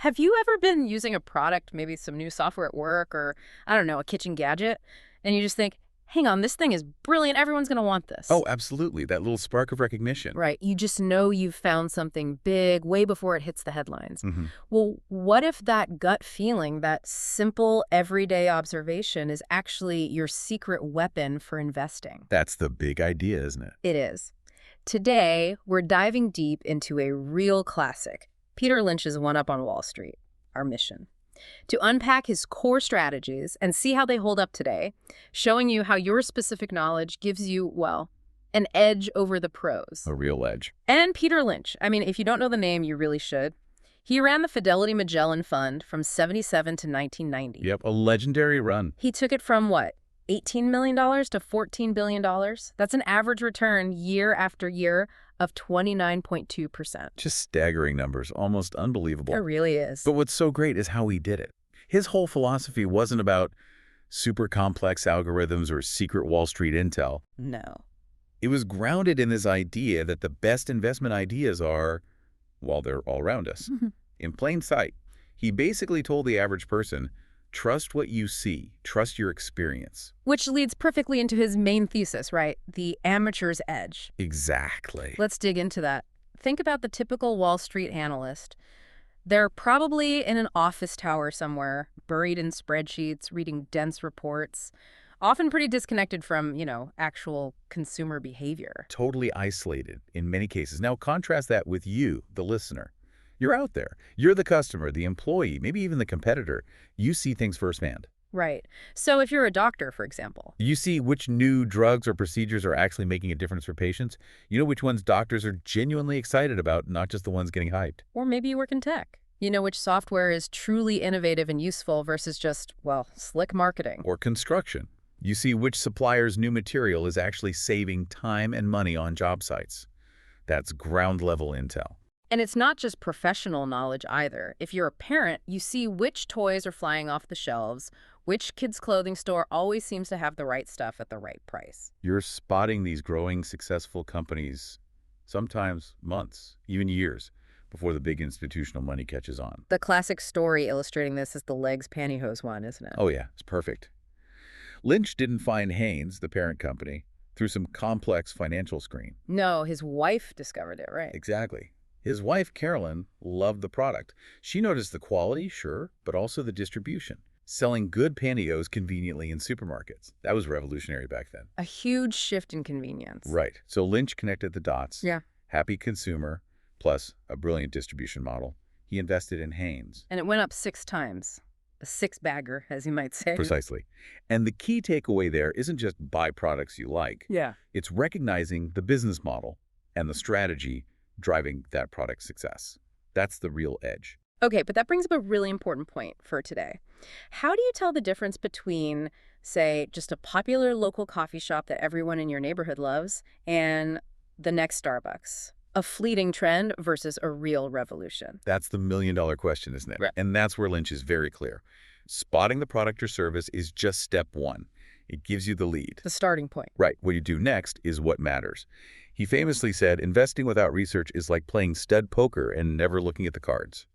Have you ever been using a product, maybe some new software at work or, I don't know, a kitchen gadget, and you just think, hang on, this thing is brilliant. Everyone's going to want this. Oh, absolutely. That little spark of recognition. Right. You just know you've found something big way before it hits the headlines. hmm Well, what if that gut feeling, that simple everyday observation is actually your secret weapon for investing? That's the big idea, isn't it? It is. Today, we're diving deep into a real classic, Peter Lynch's One Up on Wall Street, our mission. To unpack his core strategies and see how they hold up today, showing you how your specific knowledge gives you, well, an edge over the pros. A real edge. And Peter Lynch. I mean, if you don't know the name, you really should. He ran the Fidelity Magellan Fund from '77 to 1990. Yep, a legendary run. He took it from what? $18 million to $14 billion. That's an average return year after year of 29.2%. Just staggering numbers, almost unbelievable. It really is. But what's so great is how he did it. His whole philosophy wasn't about super complex algorithms or secret Wall Street intel. No. It was grounded in this idea that the best investment ideas are, well, they're all around us. In plain sight, he basically told the average person, trust what you see, trust your experience. Which leads perfectly into his main thesis, right? The amateur's edge. Exactly. Let's dig into that. Think about the typical Wall Street analyst. They're probably in an office tower somewhere, buried in spreadsheets, reading dense reports, often pretty disconnected from, actual consumer behavior. Totally isolated in many cases. Now contrast that with you, the listener. You're out there. You're the customer, the employee, maybe even the competitor. You see things firsthand. Right. So if you're a doctor, for example. You see which new drugs or procedures are actually making a difference for patients. You know which ones doctors are genuinely excited about, not just the ones getting hyped. Or maybe you work in tech. You know which software is truly innovative and useful versus just, well, slick marketing. Or construction. You see which supplier's new material is actually saving time and money on job sites. That's ground-level intel. And it's not just professional knowledge either. If you're a parent, you see which toys are flying off the shelves, which kids' clothing store always seems to have the right stuff at the right price. You're spotting these growing, successful companies, sometimes months, even years, before the big institutional money catches on. The classic story illustrating this is the legs pantyhose one, isn't it? Oh yeah, it's perfect. Lynch didn't find Hanes, the parent company, through some complex financial screen. No, his wife discovered it, right? Exactly. His wife, Carolyn, loved the product. She noticed the quality, sure, but also the distribution. Selling good pantyhose conveniently in supermarkets. That was revolutionary back then. A huge shift in convenience. Right. So Lynch connected the dots. Yeah. Happy consumer, plus a brilliant distribution model. He invested in Hanes. And it went up 6 times. A 6-bagger, as you might say. Precisely. And the key takeaway there isn't just buy products you like. Yeah. It's recognizing the business model and the strategy driving that product's success. That's the real edge. Okay, but that brings up a really important point for today. How do you tell the difference between, say, just a popular local coffee shop that everyone in your neighborhood loves and the next Starbucks? A fleeting trend versus a real revolution? That's the million-dollar question, isn't it? Right. And that's where Lynch is very clear. Spotting the product or service is just step one. It gives you the lead. The starting point. Right. What you do next is what matters. He famously said, investing without research is like playing stud poker and never looking at the cards.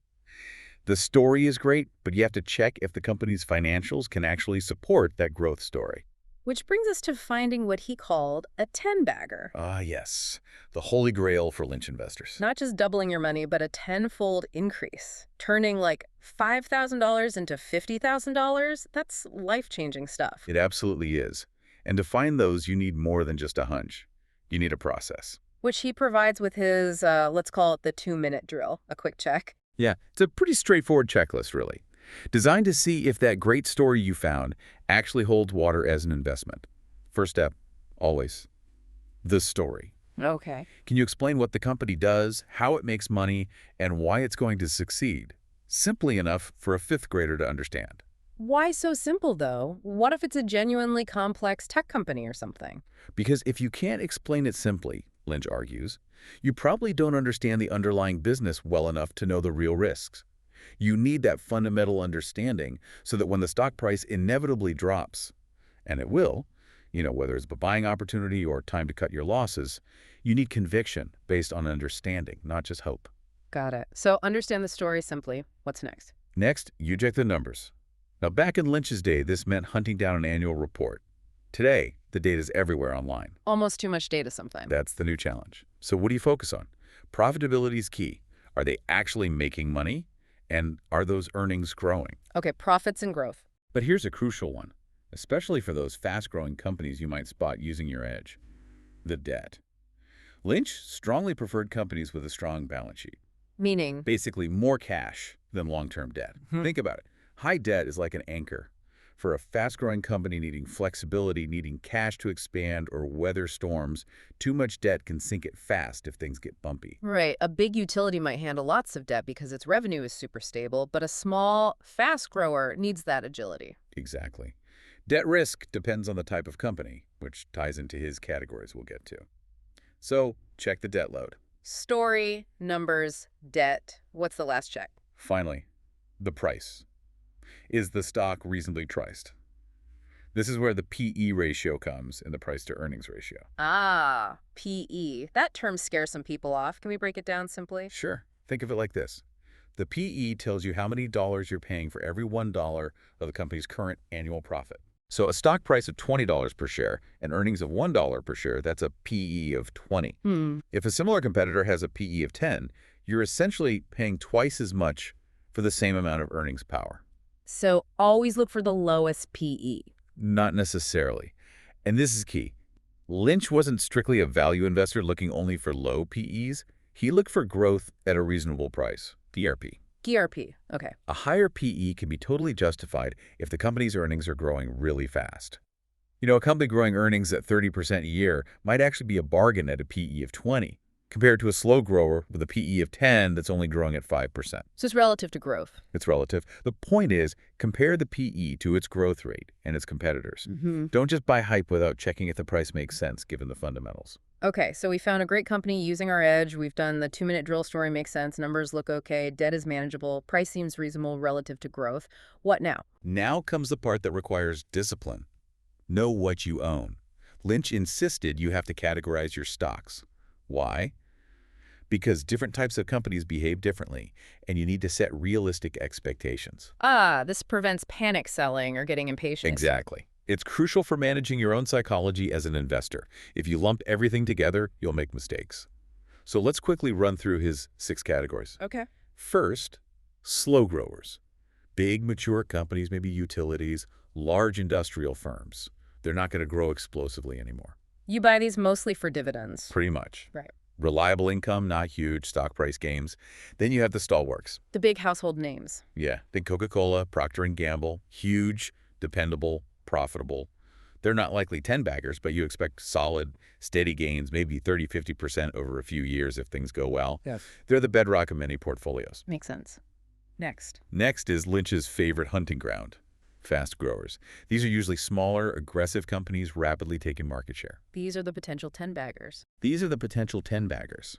The story is great, but you have to check if the company's financials can actually support that growth story. Which brings us to finding what he called a 10-bagger. Ah, yes. The holy grail for Lynch investors. Not just doubling your money, but a 10-fold increase. Turning like $5,000 into $50,000, that's life-changing stuff. It absolutely is. And to find those, you need more than just a hunch. You need a process. Which he provides with his, let's call it the 2-minute drill, a quick check. Yeah, it's a pretty straightforward checklist, really. Designed to see if that great story you found actually holds water as an investment. First step, always, the story. Okay. Can you explain what the company does, how it makes money, and why it's going to succeed? Simply enough for a 5th grader to understand. Why so simple, though? What if it's a genuinely complex tech company or something? Because if you can't explain it simply, Lynch argues, you probably don't understand the underlying business well enough to know the real risks. You need that fundamental understanding so that when the stock price inevitably drops, and it will, whether it's a buying opportunity or time to cut your losses, you need conviction based on understanding, not just hope. Got it. So understand the story simply. What's next? Next, you check the numbers. Now, back in Lynch's day, this meant hunting down an annual report. Today, the data's everywhere online. Almost too much data sometimes. That's the new challenge. So what do you focus on? Profitability is key. Are they actually making money? And are those earnings growing? Okay, profits and growth. But here's a crucial one, especially for those fast-growing companies you might spot using your edge: the debt. Lynch strongly preferred companies with a strong balance sheet. Meaning? Basically, more cash than long-term debt. Think about it. High debt is like an anchor. For a fast-growing company needing flexibility, needing cash to expand or weather storms, too much debt can sink it fast if things get bumpy. Right. A big utility might handle lots of debt because its revenue is super stable, but a small, fast grower needs that agility. Exactly. Debt risk depends on the type of company, which ties into his categories we'll get to. So, check the debt load. Story, numbers, debt. What's the last check? Finally, the price. Is the stock reasonably priced? This is where the PE ratio comes in the price-to-earnings ratio. Ah, PE. That term scares some people off. Can we break it down simply? Sure. Think of it like this. The PE tells you how many dollars you're paying for every $1 of the company's current annual profit. So a stock price of $20 per share and earnings of $1 per share, that's a PE of 20. If a similar competitor has a PE of 10, you're essentially paying twice as much for the same amount of earnings power. So always look for the lowest PE. Not necessarily. And this is key. Lynch wasn't strictly a value investor looking only for low PEs. He looked for growth at a reasonable price, DRP. GRP. Okay. A higher PE can be totally justified if the company's earnings are growing really fast. You know, a company growing earnings at 30% a year might actually be a bargain at a PE of 20, compared to a slow grower with a PE of 10 that's only growing at 5%. So it's relative to growth. It's relative. The point is, compare the PE to its growth rate and its competitors. Don't just buy hype without checking if the price makes sense given the fundamentals. Okay, so we found a great company using our edge. We've done the 2-minute drill story makes sense. Numbers look okay. Debt is manageable. Price seems reasonable relative to growth. What now? Now comes the part that requires discipline. Know what you own. Lynch insisted you have to categorize your stocks. Why? Because different types of companies behave differently, and you need to set realistic expectations. Ah, this prevents panic selling or getting impatient. Exactly. It's crucial for managing your own psychology as an investor. If you lump everything together, you'll make mistakes. So let's quickly run through his 6 categories. Okay. First, slow growers. Big, mature companies, maybe utilities, large industrial firms. They're not going to grow explosively anymore. You buy these mostly for dividends. Pretty much. Right. Reliable income, not huge, stock price games. Then you have the stalwarts. The big household names. Yeah, think Coca-Cola, Procter & Gamble. Huge, dependable, profitable. They're not likely 10-baggers, but you expect solid, steady gains, maybe 30–50% over a few years if things go well. Yes. They're the bedrock of many portfolios. Makes sense. Next. Next is Lynch's favorite hunting ground, fast growers. These are usually smaller, aggressive companies rapidly taking market share. These are the potential 10-baggers. These are the potential 10-baggers.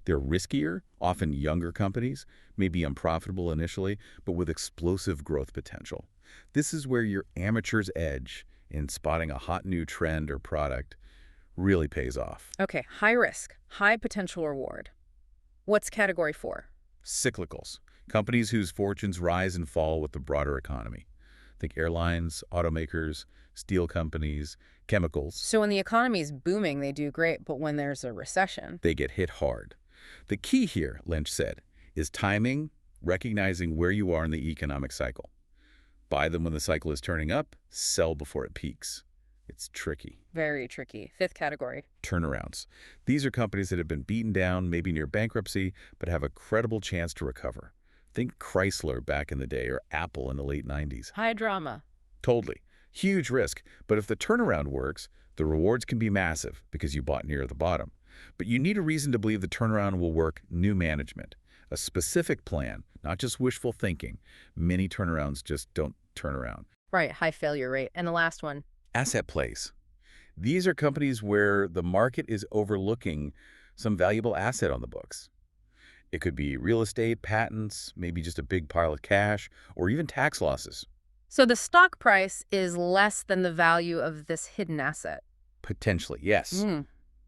They're riskier, often younger companies, maybe unprofitable initially, but with explosive growth potential. This is where your amateur's edge in spotting a hot new trend or product really pays off. Okay, high risk, high potential reward. What's category 4? Cyclicals, companies whose fortunes rise and fall with the broader economy. Think airlines, automakers, steel companies, chemicals. So when the economy is booming, they do great, but when there's a recession, They get hit hard. The key here, Lynch said, is timing, recognizing where you are in the economic cycle. Buy them when the cycle is turning up, sell before it peaks. It's tricky. very tricky. 5th category. Turnarounds. These are companies that have been beaten down, maybe near bankruptcy, but have a credible chance to recover. Think Chrysler back in the day or Apple in the late 90s. High drama. Totally. Huge risk, but if the turnaround works, the rewards can be massive because you bought near the bottom. But you need a reason to believe the turnaround will work: new management, a specific plan, not just wishful thinking. Many turnarounds just don't turn around. Right, high failure rate. And the last one. Asset plays. These are companies where the market is overlooking some valuable asset on the books. It could be real estate, patents, maybe just a big pile of cash, or even tax losses. So the stock price is less than the value of this hidden asset. Potentially, yes.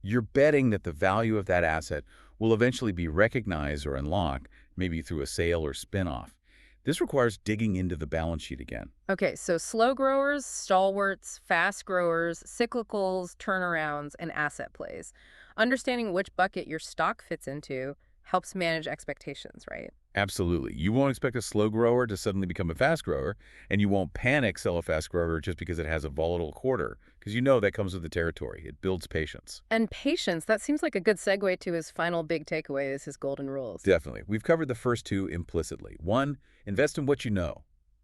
You're betting that the value of that asset will eventually be recognized or unlocked, maybe through a sale or spin-off. This requires digging into the balance sheet again. Okay, so slow growers, stalwarts, fast growers, cyclicals, turnarounds, and asset plays. Understanding which bucket your stock fits into helps manage expectations, right? Absolutely. You won't expect a slow grower to suddenly become a fast grower, and you won't panic sell a fast grower just because it has a volatile quarter, because you know that comes with the territory. It builds patience. And patience, that seems like a good segue to his final big takeaway is his golden rules. Definitely. We've covered the first two implicitly. One, invest in what you know.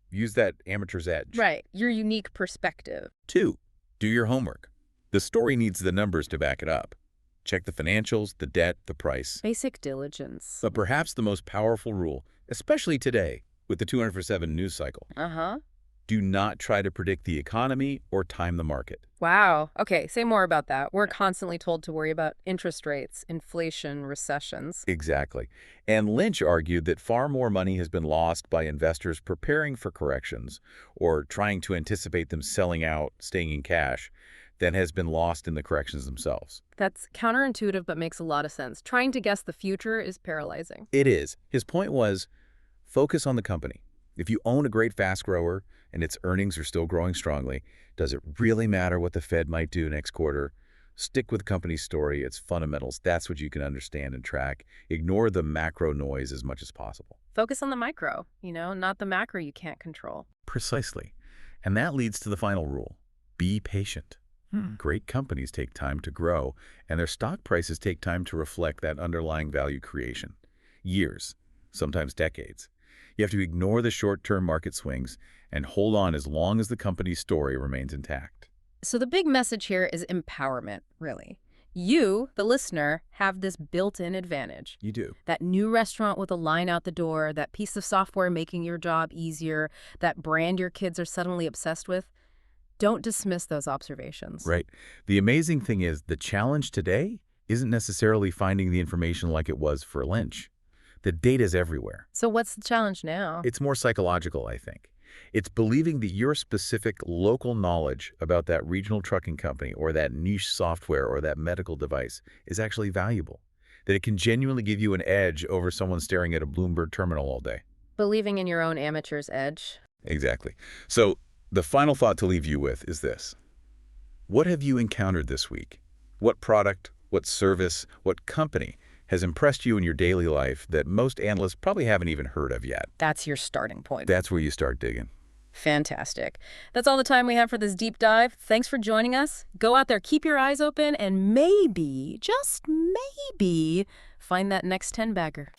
Use that amateur's edge. Right, your unique perspective. Two, do your homework. The story needs the numbers to back it up. Check the financials, the debt, the price. Basic diligence. But perhaps the most powerful rule, especially today with the 200 for 7 news cycle, do not try to predict the economy or time the market. Wow. Okay, say more about that. We're constantly told to worry about interest rates, inflation, recessions. Exactly. And Lynch argued that far more money has been lost by investors preparing for corrections or trying to anticipate them selling out, staying in cash, than has been lost in the corrections themselves. That's counterintuitive but makes a lot of sense. Trying to guess the future is paralyzing. It is. His point was, focus on the company. If you own a great fast grower and its earnings are still growing strongly, does it really matter what the Fed might do next quarter? Stick with the company's story, its fundamentals. That's what you can understand and track. Ignore the macro noise as much as possible. Focus on the micro, not the macro you can't control. Precisely. And that leads to the final rule. Be patient. Great companies take time to grow, and their stock prices take time to reflect that underlying value creation. Years, sometimes decades. You have to ignore the short-term market swings and hold on as long as the company's story remains intact. So the big message here is empowerment, really. You, the listener, have this built-in advantage. You do. That new restaurant with a line out the door, that piece of software making your job easier, that brand your kids are suddenly obsessed with. Don't dismiss those observations. Right. The amazing thing is the challenge today isn't necessarily finding the information like it was for Lynch. The data's everywhere. So what's the challenge now? It's more psychological, I think. It's believing that your specific local knowledge about that regional trucking company or that niche software or that medical device is actually valuable, that it can genuinely give you an edge over someone staring at a Bloomberg terminal all day. Believing in your own amateur's edge. Exactly. So the final thought to leave you with is this. What have you encountered this week? What product, what service, what company has impressed you in your daily life that most analysts probably haven't even heard of yet? That's your starting point. That's where you start digging. Fantastic. That's all the time we have for this deep dive. Thanks for joining us. Go out there, keep your eyes open, and maybe, just maybe, find that next 10-bagger.